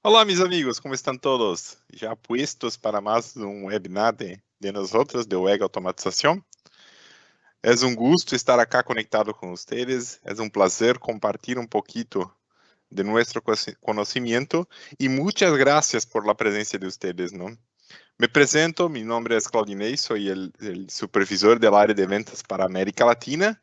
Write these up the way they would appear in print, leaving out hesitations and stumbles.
Olá, meus amigos, como estão todos? Já puestos para mais webinar de nosotros, de WEG Automatización? Es un gusto estar acá conectado con ustedes, es un placer compartir un poquito de nuestro conocimiento y muchas gracias por la presencia de ustedes, ¿no? Me presento, mi nombre es Claudinei, soy el supervisor del área de ventas para América Latina.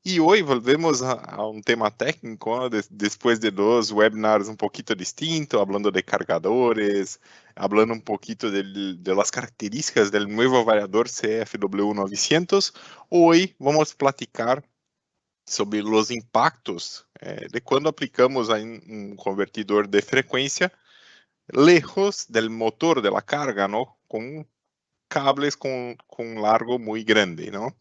E hoje volvemos a um tema técnico, ¿no? Depois de dois webinars um pouquinho distintos, falando de cargadores, falando um pouquinho de las características do novo variador CFW900. Hoje vamos platicar sobre os impactos de quando aplicamos um convertidor de frequência lejos do motor de la carga, ¿no? Com cables com largo muito grande, não?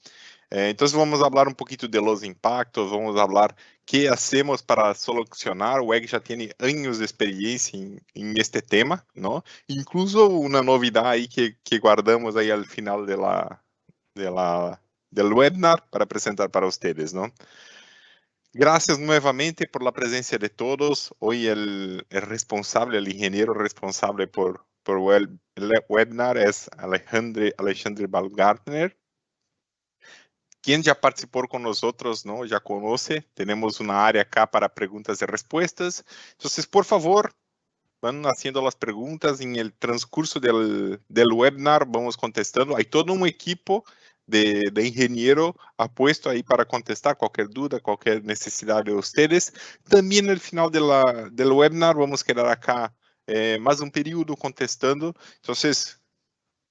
Então vamos falar um pouquinho de los impactos, vamos falar que hacemos para solucionar. O WEG já tem anos de experiência em este tema, não? Incluso uma novidade aí que guardamos aí ao final del webinar para apresentar para vocês, não? Gracias nuevamente por la presencia de todos. Hoy el responsable, el ingeniero responsable por el webinar es Alexandre Baumgartner, quien ya participó con nosotros, ¿no? Ya conoce. Tenemos una área acá para preguntas y respuestas. Entonces, por favor, van haciendo las preguntas en el transcurso del webinar, vamos contestando. Hay todo un equipo de ingeniero apuesto ahí para contestar cualquier duda, cualquier necesidad de ustedes. También al final del webinar vamos a quedar acá más un periodo contestando. Entonces,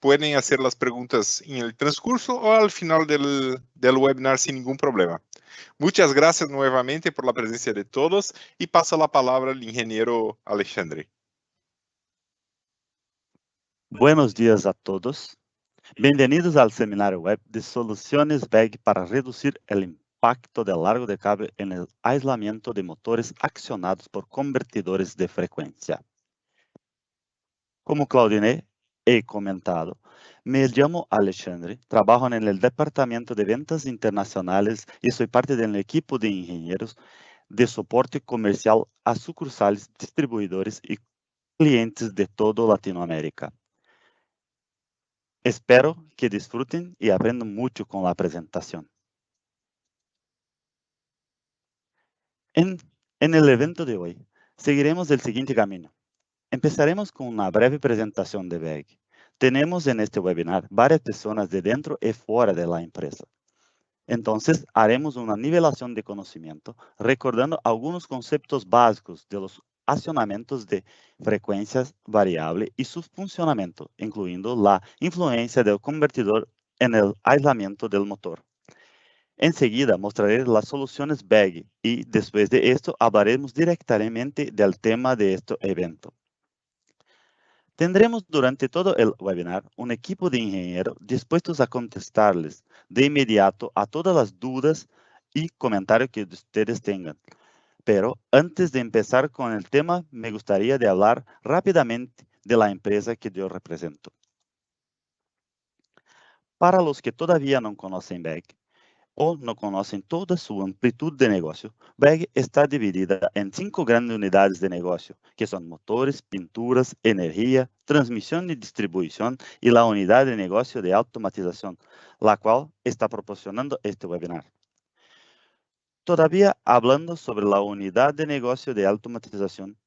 pueden hacer las preguntas en el transcurso o al final del webinar sin ningún problema. Muchas gracias nuevamente por la presencia de todos y paso la palabra al ingeniero Alexandre. Buenos dias a todos. Bem-vindos ao seminário web de soluções WEG para reduzir o impacto do largo de cable no aislamento de motores acionados por convertidores de frequência. Como Claudinei he comentado, me chamo Alexandre, trabalho no departamento de ventas internacionais e sou parte do equipo de engenheiros de suporte comercial a sucursales, distribuidores e clientes de toda Latinoamérica. Espero que disfruten y aprendan mucho con la presentación. En el evento de hoy, seguiremos el siguiente camino. Empezaremos con una breve presentación de WEG. Tenemos en este webinar varias personas de dentro y fuera de la empresa. Entonces, haremos una nivelación de conocimiento, recordando algunos conceptos básicos de los acionamientos de frecuencias variables y su funcionamiento, incluyendo la influencia del convertidor en el aislamiento del motor. Enseguida mostraré las soluciones WEG y después de esto hablaremos directamente del tema de este evento. Tendremos durante todo el webinar un equipo de ingenieros dispuestos a contestarles de inmediato a todas las dudas y comentarios que ustedes tengan. Pero antes de empezar con el tema, me gustaría de hablar rápidamente de la empresa que yo represento. Para los que todavía no conocen WEG o no conocen toda su amplitud de negocio, WEG está dividida en 5 grandes unidades de negocio, que son motores, pinturas, energía, transmisión y distribución y la unidad de negocio de automatización, la cual está proporcionando este webinar. Todavía hablando sobre la unidad de negocio de automatización,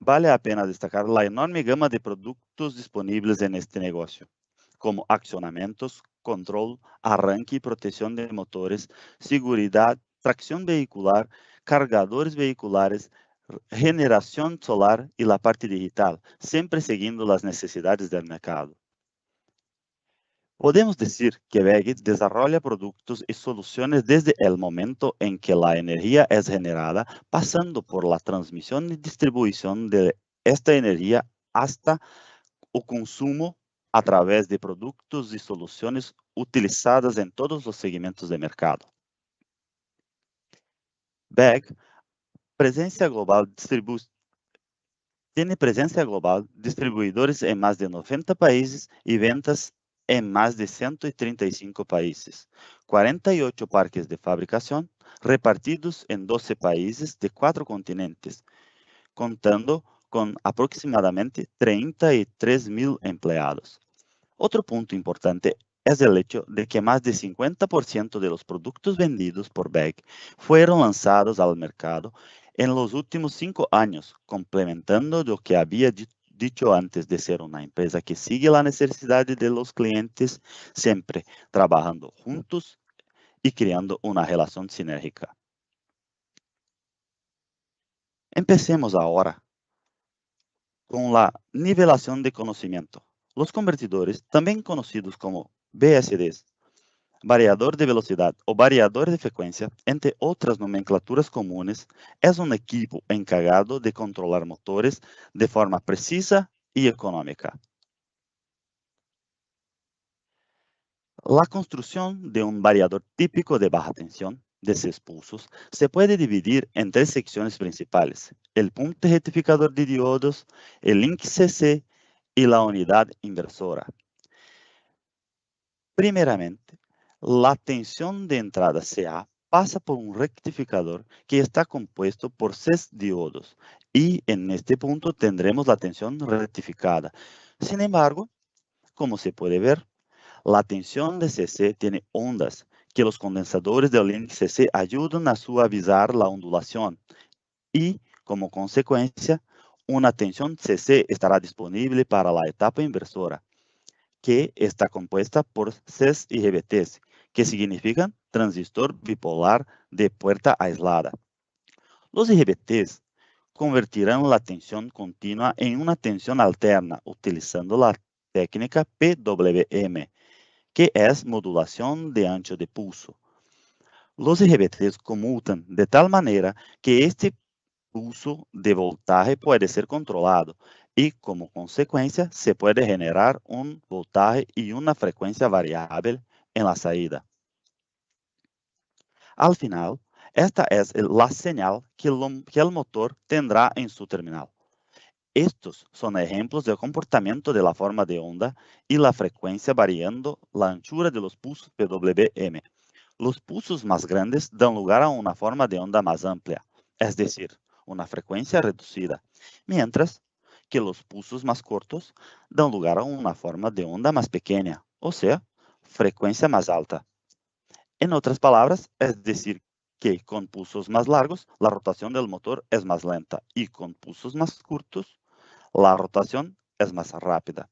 vale a pena destacar la enorme gama de productos disponibles en este negocio, como accionamientos, control, arranque y protección de motores, seguridad, tracción vehicular, cargadores vehiculares, generación solar y la parte digital, siempre siguiendo las necesidades del mercado. Podemos decir que WEG desarrolla productos y soluciones desde el momento en que la energía es generada, pasando por la transmisión y distribución de esta energía hasta el consumo a través de productos y soluciones utilizadas en todos los segmentos de mercado. WEG tiene presencia global, distribuidores en más de 90 países y ventas en más de 135 países, 48 parques de fabricación repartidos en 12 países de 4 continentes, contando con aproximadamente 33,000 empleados. Otro punto importante es el hecho de que más de 50% de los productos vendidos por WEG fueron lanzados al mercado en los últimos 5 años, complementando lo que había dicho antes de ser una empresa que sigue la necesidad de los clientes, siempre trabajando juntos y creando una relación sinérgica. Empecemos ahora con la nivelación de conocimiento. Los convertidores, también conocidos como VSDs, variador de velocidad o variador de frecuencia, entre otras nomenclaturas comunes, es un equipo encargado de controlar motores de forma precisa y económica. La construcción de un variador típico de baja tensión de 6 pulsos se puede dividir en 3 secciones principales: el punto rectificador de diodos, el link CC y la unidad inversora. Primeramente, la tensión de entrada CA pasa por un rectificador que está compuesto por 6 diodos y en este punto tendremos la tensión rectificada. Sin embargo, como se puede ver, la tensión de CC tiene ondas que los condensadores del link CC ayudan a suavizar la ondulación y, como consecuencia, una tensión CC estará disponible para la etapa inversora, que está compuesta por 6 IGBTs, que significan transistor bipolar de puerta aislada. Los IGBTs convertirán la tensión continua en una tensión alterna utilizando la técnica PWM, que es modulación de ancho de pulso. Los IGBTs conmutan de tal manera que este pulso de voltaje puede ser controlado y, como consecuencia, se puede generar un voltaje y una frecuencia variable en la salida. Al final, esta es la señal que el motor tendrá en su terminal. Estos son ejemplos del comportamiento de la forma de onda y la frecuencia variando la anchura de los pulsos PWM. Los pulsos más grandes dan lugar a una forma de onda más amplia, es decir, una frecuencia reducida, mientras que los pulsos más cortos dan lugar a una forma de onda más pequeña, o sea, frecuencia más alta. En otras palabras, es decir, que con pulsos más largos, la rotación del motor es más lenta y con pulsos más cortos, la rotación es más rápida.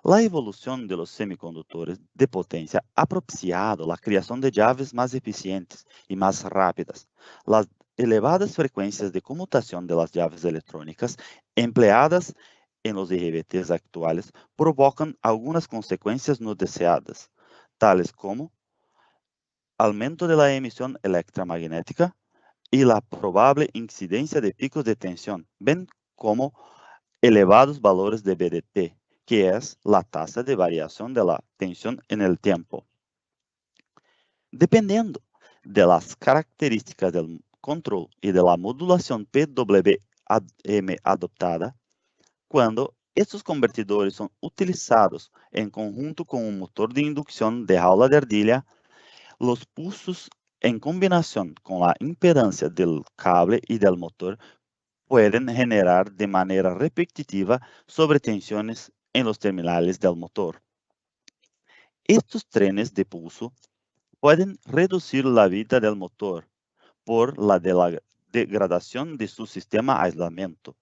La evolución de los semiconductores de potencia ha propiciado la creación de llaves más eficientes y más rápidas. Las elevadas frecuencias de conmutación de las llaves electrónicas empleadas en los IGBTs actuales provocan algunas consecuencias no deseadas, tales como aumento de la emisión electromagnética y la probable incidencia de picos de tensión, bien como elevados valores de BDT, que es la tasa de variación de la tensión en el tiempo. Dependiendo de las características del control y de la modulación PWM adoptada, cuando estos convertidores son utilizados en conjunto con un motor de inducción de jaula de ardilla, los pulsos en combinación con la impedancia del cable y del motor pueden generar de manera repetitiva sobretensiones en los terminales del motor. Estos trenes de pulso pueden reducir la vida del motor por la degradación de su sistema de aislamiento.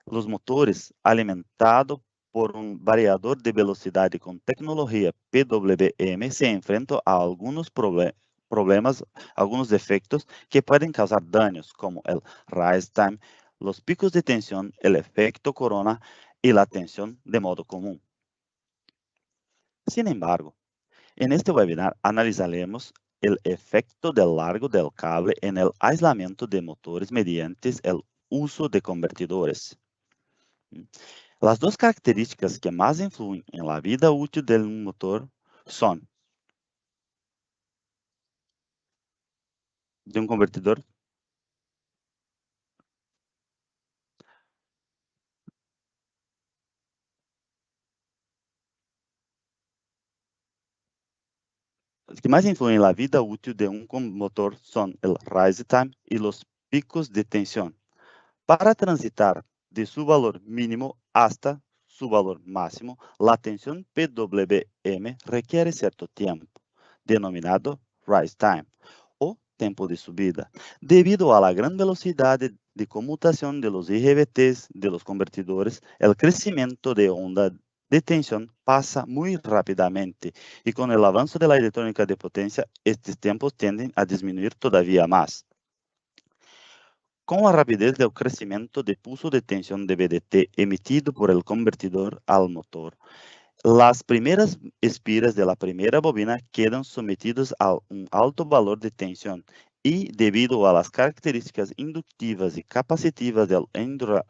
Los motores alimentados por un variador de velocidad con tecnología PWM se enfrentan a algunos problemas, algunos defectos que pueden causar daños, como el rise time, los picos de tensión, el efecto corona y la tensión de modo común. Sin embargo, en este webinar analizaremos el efecto del largo del cable en el aislamiento de motores mediante el uso de convertidores. Las dos características que más influyen en la vida útil de un motor son de un convertidor. Los que más influyen en la vida útil de un motor son el rise time y los picos de tensión. Para transitar de su valor mínimo hasta su valor máximo, la tensión PWM requiere cierto tiempo, denominado rise time, o tiempo de subida, debido a la gran velocidad de conmutación de los IGBTs de los convertidores. El crecimiento de onda de tensión pasa muy rápidamente y con el avance de la electrónica de potencia, estos tiempos tienden a disminuir todavía más. Con la rapidez del crecimiento de pulso de tensión de VDT emitido por el convertidor al motor, las primeras espiras de la primera bobina quedan sometidas a un alto valor de tensión y, debido a las características inductivas y capacitivas del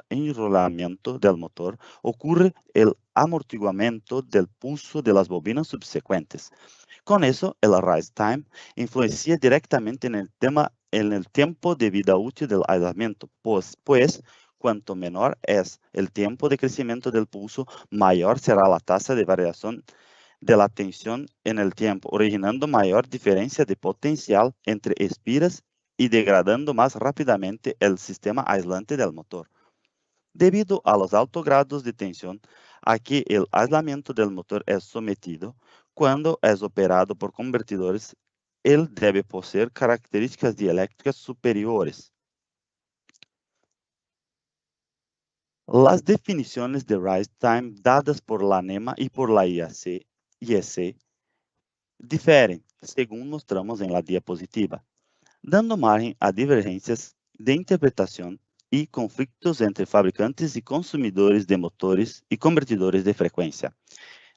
enrolamiento del motor, ocurre el amortiguamiento del pulso de las bobinas subsecuentes. Con eso, el rise time influencia directamente en el tiempo de vida útil del aislamiento, pues cuanto menor es el tiempo de crecimiento del pulso, mayor será la tasa de variación de la tensión en el tiempo, originando mayor diferencia de potencial entre espiras y degradando más rápidamente el sistema aislante del motor. Debido a los altos grados de tensión a que el aislamiento del motor es sometido, cuando es operado por convertidores, él debe poseer características dieléctricas superiores. Las definiciones de rise time dadas por la NEMA y por la IEC difieren, según mostramos en la diapositiva, dando margen a divergencias de interpretación y conflictos entre fabricantes y consumidores de motores y convertidores de frecuencia.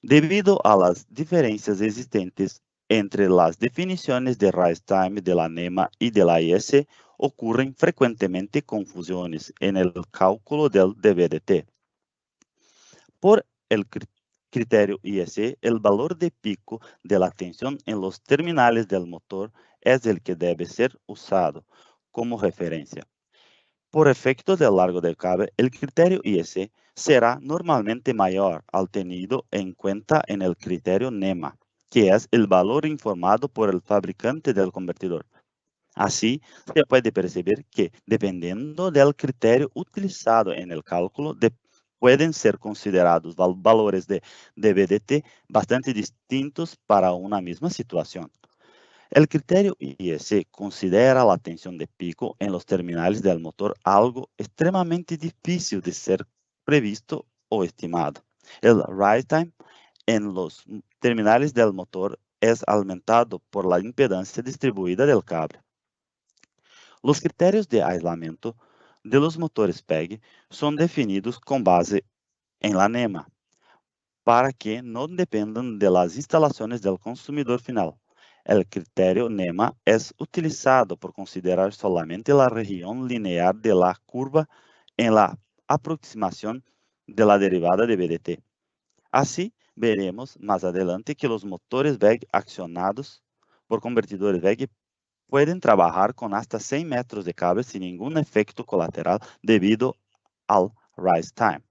Debido a las diferencias existentes entre las definiciones de rise time de la NEMA y de la IEC, ocurren frecuentemente confusiones en el cálculo del DVDT. Por el criterio IEC, el valor de pico de la tensión en los terminales del motor es el que debe ser usado como referencia. Por efecto del largo del cable, el criterio IEC será normalmente mayor al tenido en cuenta en el criterio NEMA, que es el valor informado por el fabricante del convertidor. Así, se puede percibir que, dependiendo del criterio utilizado en el cálculo, pueden ser considerados valores de VDT bastante distintos para una misma situación. El criterio IEC considera la tensión de pico en los terminales del motor algo extremadamente difícil de ser previsto o estimado. El rise time en los terminales del motor es aumentado por la impedancia distribuida del cable. Los criterios de aislamiento de los motores PEG son definidos con base en la NEMA, para que no dependan de las instalaciones del consumidor final. El criterio NEMA es utilizado por considerar solamente la región lineal de la curva en la aproximación de la derivada de VDT. Así, veremos más adelante que los motores VEG accionados por convertidores VEG pueden trabajar con hasta 100 metros de cable sin ningún efecto colateral debido al rise time.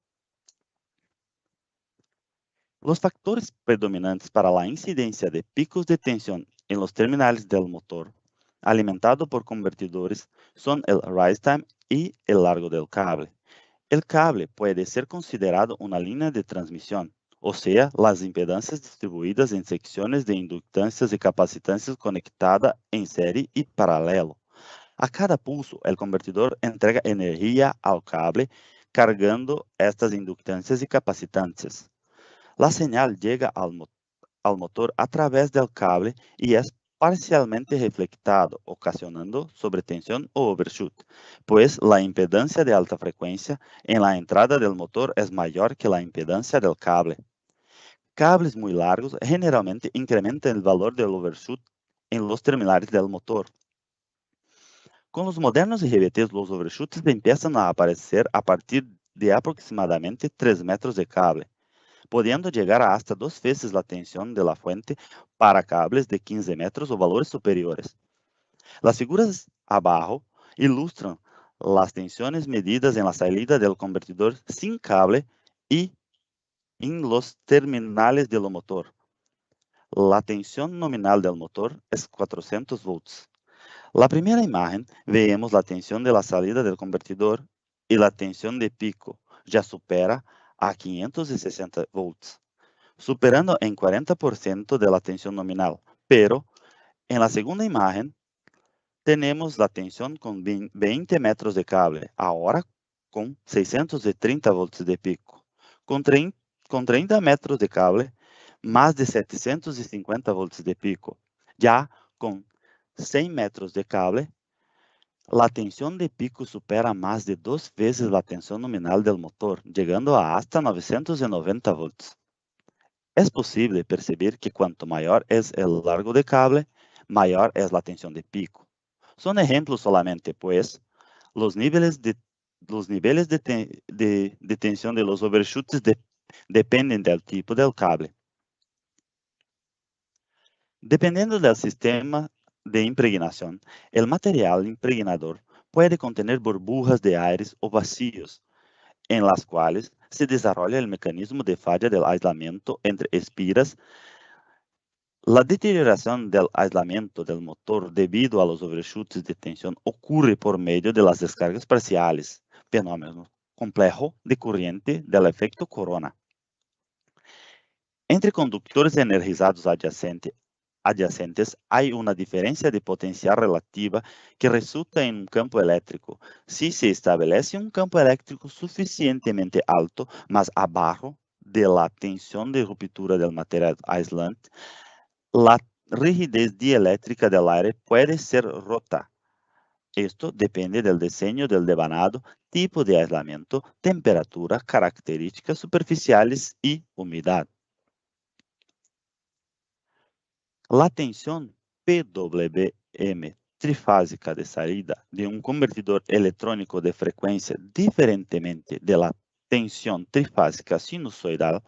Los factores predominantes para la incidencia de picos de tensión en los terminales del motor alimentado por convertidores son el rise time y el largo del cable. El cable puede ser considerado una línea de transmisión, o sea, las impedancias distribuidas en secciones de inductancias y capacitancias conectadas en serie y paralelo. A cada pulso, el convertidor entrega energía al cable, cargando estas inductancias y capacitancias. La señal llega al motor a través del cable y es parcialmente reflectado, ocasionando sobretensión o overshoot, pues la impedancia de alta frecuencia en la entrada del motor es mayor que la impedancia del cable. Cables muy largos generalmente incrementan el valor del overshoot en los terminales del motor. Con los modernos IGBTs, los overshoots empiezan a aparecer a partir de aproximadamente 3 metros de cable, pudiendo llegar a hasta 2 veces la tensión de la fuente para cables de 15 metros o valores superiores. Las figuras abajo ilustran las tensiones medidas en la salida del convertidor sin cable y en los terminales del motor. La tensión nominal del motor es 400 volts. La primera imagen vemos la tensión de la salida del convertidor y la tensión de pico, ya supera a 560 volts, superando en 40% de la tensión nominal. Pero en la segunda imagen tenemos la tensión con 20 metros de cable, ahora con 630 volts de pico. Con 30 metros de cable, más de 750 volts de pico. Ya con 100 metros de cable, la tensión de pico supera más de 2 veces la tensión nominal del motor, llegando a hasta 990 volts. Es posible percibir que cuanto mayor es el largo de cable, mayor es la tensión de pico. Son ejemplos solamente, pues, los niveles de tensión de los overshoots dependen del tipo del cable. Dependiendo del sistema de impregnación, el material impregnador puede contener burbujas de aire o vacíos, en las cuales se desarrolla el mecanismo de falla del aislamiento entre espiras. La deterioración del aislamiento del motor debido a los overshoots de tensión ocurre por medio de las descargas parciales, fenómeno complejo de corriente del efecto corona. Entre conductores energizados adyacentes hay una diferencia de potencial relativa que resulta en un campo eléctrico. Si se establece un campo eléctrico suficientemente alto, más abajo de la tensión de ruptura del material aislante, la rigidez dieléctrica del aire puede ser rota. Esto depende del diseño del devanado, tipo de aislamiento, temperatura, características superficiales y humedad. La tensión PWM trifásica de salida de un convertidor electrónico de frecuencia, diferentemente de la tensión trifásica sinusoidal,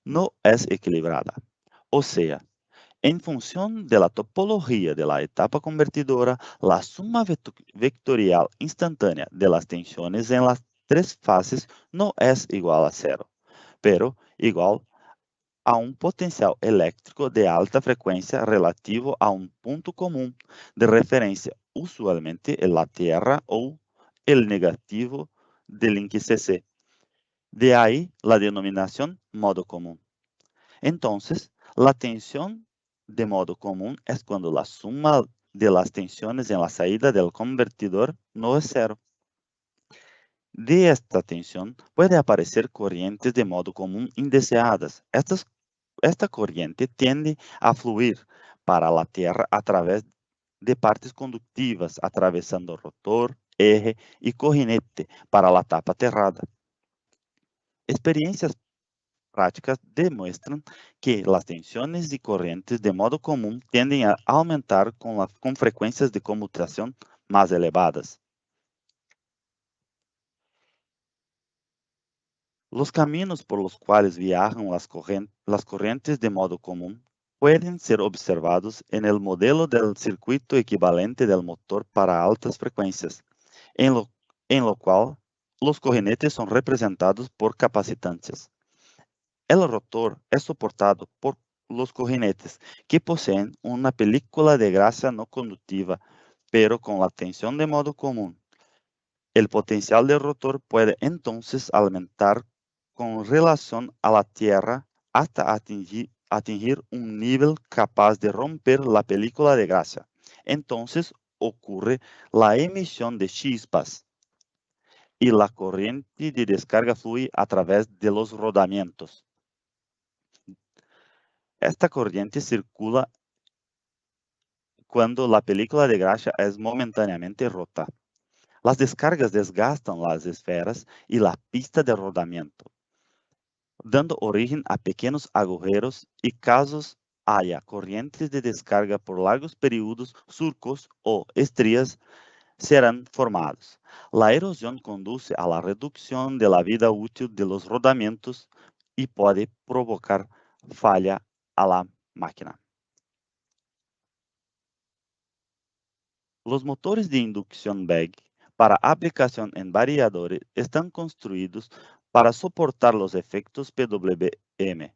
no es equilibrada. O sea, en función de la topología de la etapa convertidora, la suma vectorial instantánea de las tensiones en las tres fases no es igual a cero, pero igual a un potencial eléctrico de alta frecuencia relativo a un punto común de referencia, usualmente en la Tierra o el negativo del link CC. De ahí la denominación modo común. Entonces, la tensión de modo común es cuando la suma de las tensiones en la salida del convertidor no es cero. De esta tensión puede aparecer corrientes de modo común indeseadas. Esta corriente tiende a fluir para la Tierra a través de partes conductivas, atravesando rotor, eje y cojinete para la tapa aterrada. Experiencias prácticas demuestran que las tensiones y corrientes de modo común tienden a aumentar con frecuencias de conmutación más elevadas. Los caminos por los cuales viajan las corrientes de modo común pueden ser observados en el modelo del circuito equivalente del motor para altas frecuencias, en lo cual los cojinetes son representados por capacitancias. El rotor es soportado por los cojinetes, que poseen una película de grasa no conductiva, pero con la tensión de modo común. El potencial del rotor puede entonces aumentar con relación a la Tierra hasta atingir un nivel capaz de romper la película de grasa. Entonces ocurre la emisión de chispas y la corriente de descarga fluye a través de los rodamientos. Esta corriente circula cuando la película de grasa es momentáneamente rota. Las descargas desgastan las esferas y la pista de rodamiento, dando origen a pequeños agujeros y casos haya corrientes de descarga por largos periodos, surcos o estrías serán formados. La erosión conduce a la reducción de la vida útil de los rodamientos y puede provocar falla a la máquina. Los motores de inducción BEG para aplicación en variadores están construidos para soportar los efectos PWM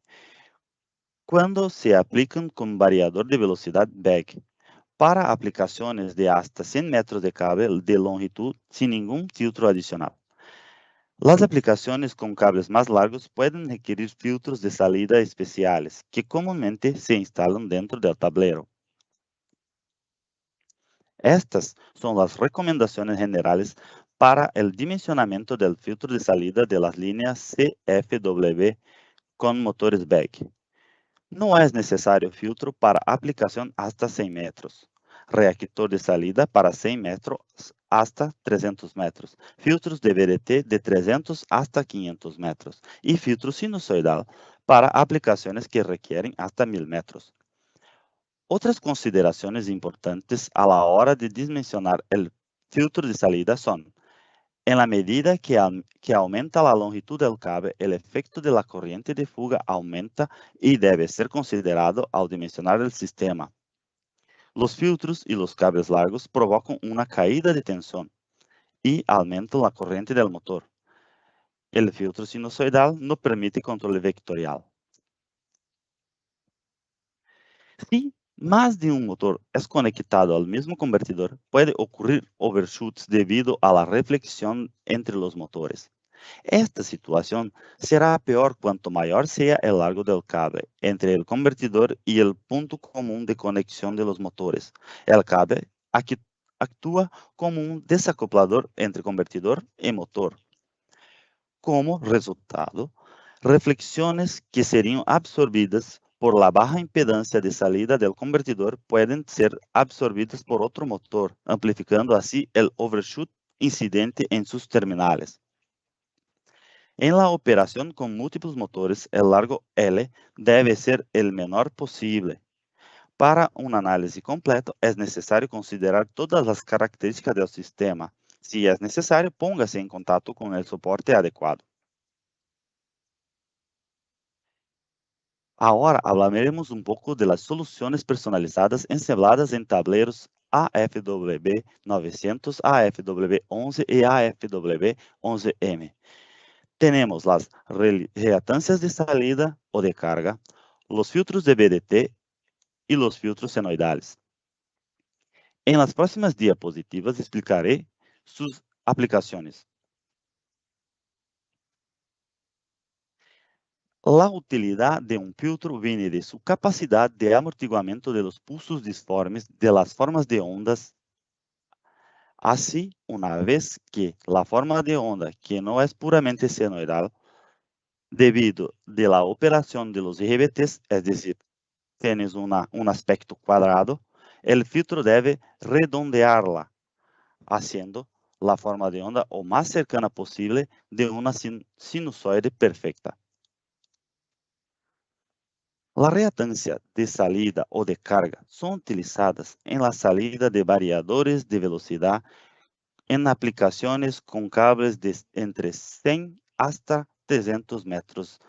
cuando se aplican con variador de velocidad BEG para aplicaciones de hasta 100 metros de cable de longitud sin ningún filtro adicional. Las aplicaciones con cables más largos pueden requerir filtros de salida especiales, que comúnmente se instalan dentro del tablero. Estas son las recomendaciones generales para el dimensionamiento del filtro de salida de las líneas CFW con motores BEG. No es necesario filtro para aplicación hasta 100 metros. Reactor de salida para 100 metros hasta 300 metros. Filtros de VDT de 300 hasta 500 metros. Y filtro sinusoidal para aplicaciones que requieren hasta 1000 metros. Otras consideraciones importantes a la hora de dimensionar el filtro de salida son: en la medida que aumenta la longitud del cable, el efecto de la corriente de fuga aumenta y debe ser considerado al dimensionar el sistema. Los filtros y los cables largos provocan una caída de tensión y aumentan la corriente del motor. El filtro sinusoidal no permite control vectorial. Si más de un motor es conectado al mismo convertidor, puede ocurrir overshoots debido a la reflexión entre los motores. Esta situación será peor cuanto mayor sea el largo del cable entre el convertidor y el punto común de conexión de los motores. El cable actúa como un desacoplador entre convertidor y motor. Como resultado, reflexiones que serían absorbidas por la baja impedancia de salida del convertidor pueden ser absorbidas por otro motor, amplificando así el overshoot incidente en sus terminales. En la operación con múltiples motores, el largo L debe ser el menor posible. Para un análisis completo, es necesario considerar todas las características del sistema. Si es necesario, póngase en contacto con el soporte adecuado. Ahora hablaremos un poco de las soluciones personalizadas ensambladas en tableros AFW 900, AFW 11 y AFW 11M. Tenemos las reactancias de salida o de carga, los filtros de VDT y los filtros senoidales. En las próximas diapositivas explicaré sus aplicaciones. La utilidad de un filtro viene de su capacidad de amortiguamiento de los pulsos disformes de las formas de ondas. Así, una vez que la forma de onda, que no es puramente senoidal, debido de la operación de los RBTs, es decir, tienes un aspecto cuadrado, el filtro debe redondearla, haciendo la forma de onda o más cercana posible de una sinusoide perfecta. La reactancia de salida o de carga son utilizadas en la salida de variadores de velocidad en aplicaciones con cables de entre 100 hasta 300 metros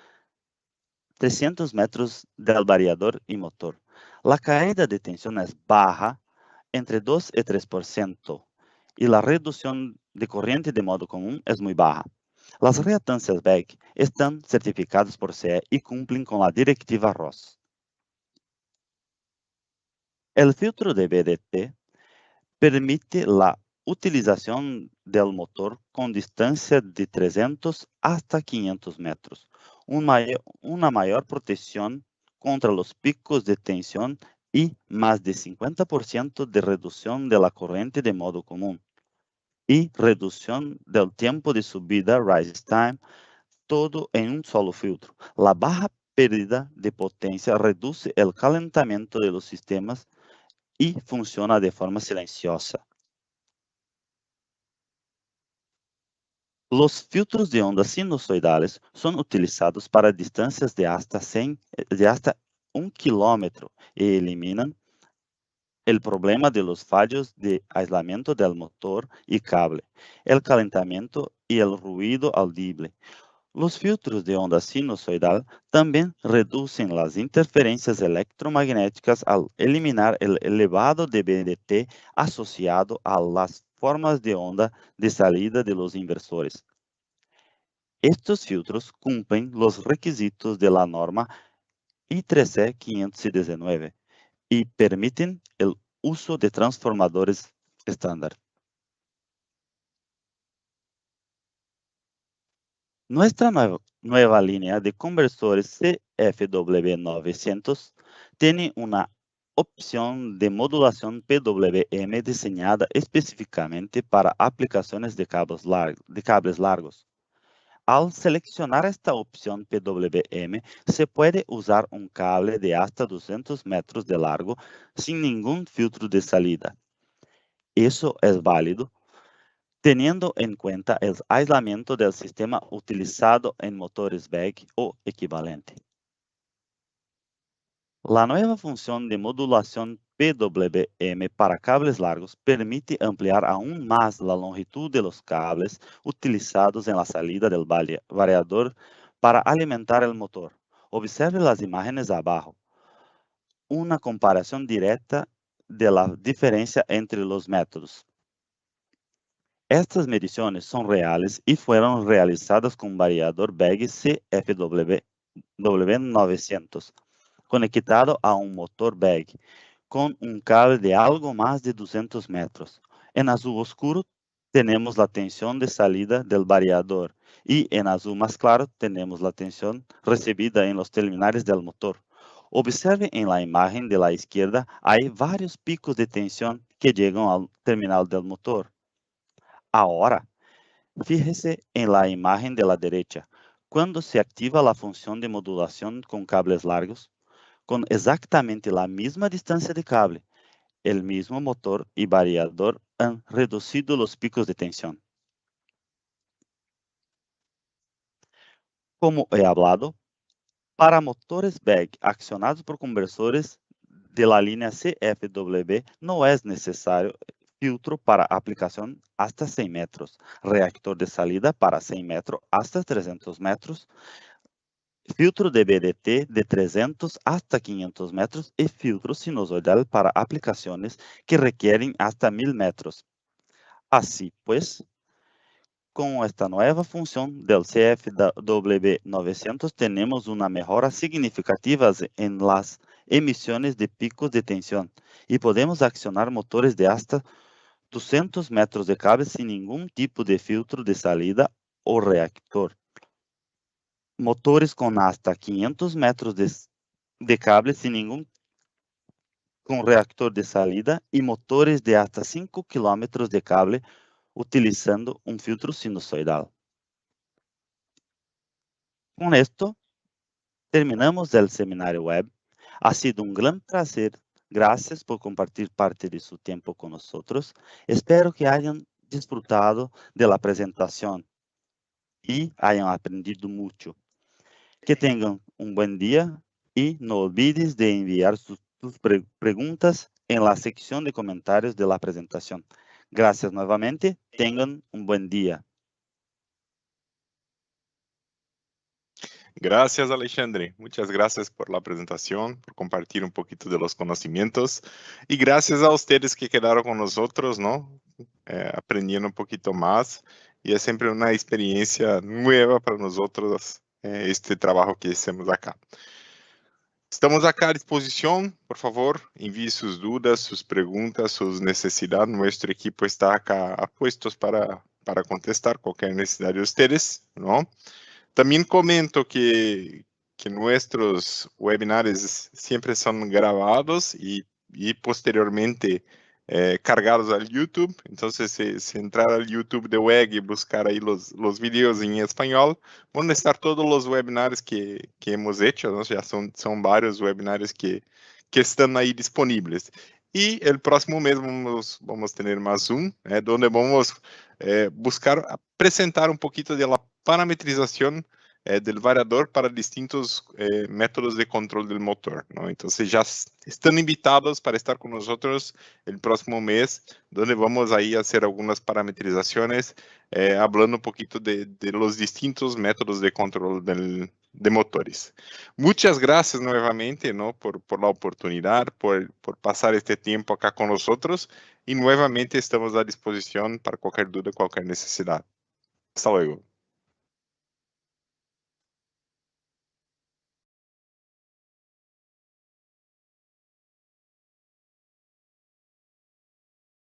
del variador y motor. La caída de tensión es baja, entre 2 y 3%, y la reducción de corriente de modo común es muy baja. Las reactancias BEG están certificadas por CE y cumplen con la directiva ROS. El filtro de VDT permite la utilización del motor con distancia de 300 hasta 500 metros, una mayor protección contra los picos de tensión y más de 50% de reducción de la corriente de modo común y reducción del tiempo de subida, rise time, todo en un solo filtro. La baja pérdida de potencia reduce el calentamiento de los sistemas y funciona de forma silenciosa. Los filtros de ondas sinusoidales son utilizados para distancias de hasta 1 kilómetro y eliminan el problema de los fallos de aislamiento del motor y cable, el calentamiento y el ruido audible. Los filtros de onda sinusoidal también reducen las interferencias electromagnéticas al eliminar el elevado dBdt asociado a las formas de onda de salida de los inversores. Estos filtros cumplen los requisitos de la norma I3C 519 y permiten el uso de transformadores estándar. Nuestra nueva línea de conversores CFW900 tiene una opción de modulación PWM diseñada específicamente para aplicaciones de cables largos. Al seleccionar esta opción PWM, se puede usar un cable de hasta 200 metros de largo sin ningún filtro de salida. Eso es válido teniendo en cuenta el aislamiento del sistema utilizado en motores WEG o equivalente. La nueva función de modulación PWM para cables largos permite ampliar aún más la longitud de los cables utilizados en la salida del variador para alimentar el motor. Observe las imágenes abajo. Una comparación directa de la diferencia entre los métodos. Estas mediciones son reales y fueron realizadas con un variador WEG CFW900 conectado a un motor WEG con un cable de algo más de 200 metros. En azul oscuro tenemos la tensión de salida del variador y en azul más claro tenemos la tensión recibida en los terminales del motor. Observe en la imagen de la izquierda, hay varios picos de tensión que llegan al terminal del motor. Ahora, fíjese en la imagen de la derecha. Cuando se activa la función de modulación con cables largos, con exactamente la misma distancia de cable, el mismo motor y variador han reducido los picos de tensión. Como he hablado, para motores WEG accionados por conversores de la línea CFW no es necesario filtro para aplicación hasta 100 metros, reactor de salida para 100 metros hasta 300 metros, filtro de BDT de 300 hasta 500 metros y filtro sinusoidal para aplicaciones que requieren hasta 1000 metros. Así pues, con esta nueva función del CFW900 tenemos una mejora significativa en las emisiones de picos de tensión y podemos accionar motores de hasta 200 metros de cable sin ningún tipo de filtro de salida o reactor. Motores con hasta 500 metros de cable sin ningún con reactor de salida y motores de hasta 5 kilómetros de cable utilizando un filtro sinusoidal. Con esto, terminamos el seminario web. Ha sido un gran placer. Gracias por compartir parte de su tiempo con nosotros. Espero que hayan disfrutado de la presentación y hayan aprendido mucho. Que tengan un buen día y no olvides de enviar tus preguntas en la sección de comentarios de la presentación. Gracias nuevamente. Tengan un buen día. Gracias, Alexandre. Muchas gracias por la presentación, por compartir un poquito de los conocimientos. Y gracias a ustedes que quedaron con nosotros, ¿no? Aprendiendo un poquito más. Y es siempre una experiencia nueva para nosotros este trabajo que hacemos acá. Estamos acá a disposición. Por favor, envíe sus dudas, sus preguntas, sus necesidades. Nuestro equipo está acá a puestos para contestar cualquier necesidad de ustedes, ¿no? También comento que nuestros webinars siempre son grabados y posteriormente cargados al YouTube. Entonces, si entrar al YouTube de WEG y buscar ahí los videos en español, van a estar todos los webinars que hemos hecho, ¿no? Ya son varios webinars que están ahí disponibles. Y el próximo mes vamos a tener más un, donde vamos buscar presentar un poquito de la parametrización del variador para distintos métodos de control del motor, ¿no? Entonces ya están invitados para estar con nosotros el próximo mes, donde vamos ahí a hacer algunas parametrizaciones, hablando un poquito de los distintos métodos de control de motores. Muchas gracias nuevamente, ¿no? por la oportunidad, por pasar este tiempo acá con nosotros y nuevamente estamos a disposición para cualquier duda, cualquier necesidad. Hasta luego.